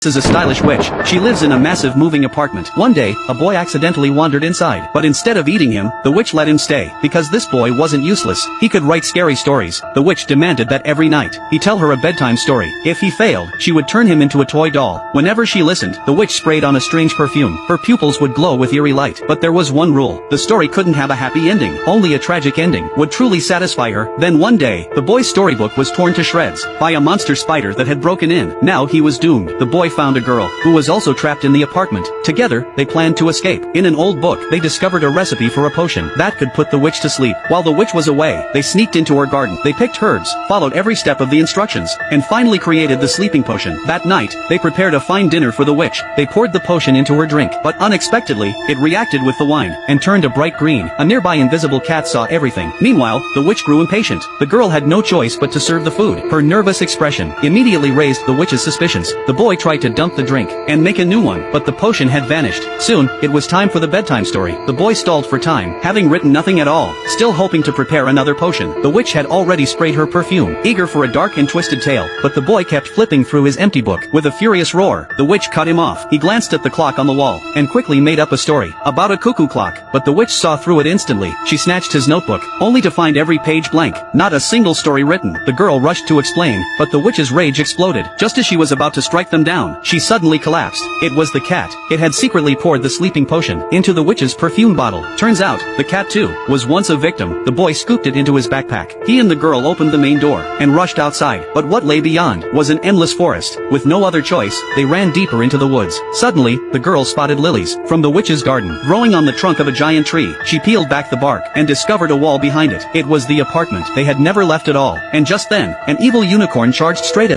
Is a stylish witch. She lives in a massive moving apartment. One day, a boy accidentally wandered inside, but instead of eating him, the witch let him stay, because this boy wasn't useless. He could write scary stories. The witch demanded that every night, he tell her a bedtime story. If he failed, she would turn him into a toy doll. Whenever she listened, the witch sprayed on a strange perfume. Her pupils would glow with eerie light. But there was one rule. The story couldn't have a happy ending. Only a tragic ending would truly satisfy her. Then one day, the boy's storybook was torn to shreds by a monster spider that had broken in. Now he was doomed. The boy found a girl who was also trapped in the apartment. Together, they planned to escape. In an old book, they discovered a recipe for a potion that could put the witch to sleep. While the witch was away, they sneaked into her garden. They picked herbs, followed every step of the instructions, and finally created the sleeping potion. That night, they prepared a fine dinner for the witch. They poured the potion into her drink, but unexpectedly, it reacted with the wine and turned a bright green. A nearby invisible cat saw everything. Meanwhile, the witch grew impatient. The girl had no choice but to serve the food. Her nervous expression immediately raised the witch's suspicions. The boy tried to dump the drink and make a new one, but the potion had vanished. Soon, it was time for the bedtime story. The boy stalled for time, having written nothing at all, still hoping to prepare another potion. The witch had already sprayed her perfume, eager for a dark and twisted tale, but the boy kept flipping through his empty book. With a furious roar, the witch cut him off. He glanced at the clock on the wall, and quickly made up a story about a cuckoo clock, but the witch saw through it instantly. She snatched his notebook, only to find every page blank, not a single story written. The girl rushed to explain, but the witch's rage exploded. Just as she was about to strike them down, she suddenly collapsed. It was the cat. It had secretly poured the sleeping potion into the witch's perfume bottle. Turns out, the cat too was once a victim. The boy scooped it into his backpack. He and the girl opened the main door and rushed outside, but what lay beyond was an endless forest. With no other choice, they ran deeper into the woods. Suddenly, the girl spotted lilies from the witch's garden growing on the trunk of a giant tree. She peeled back the bark and discovered a wall behind it. It was the apartment they had never left at all. And just then, an evil unicorn charged straight at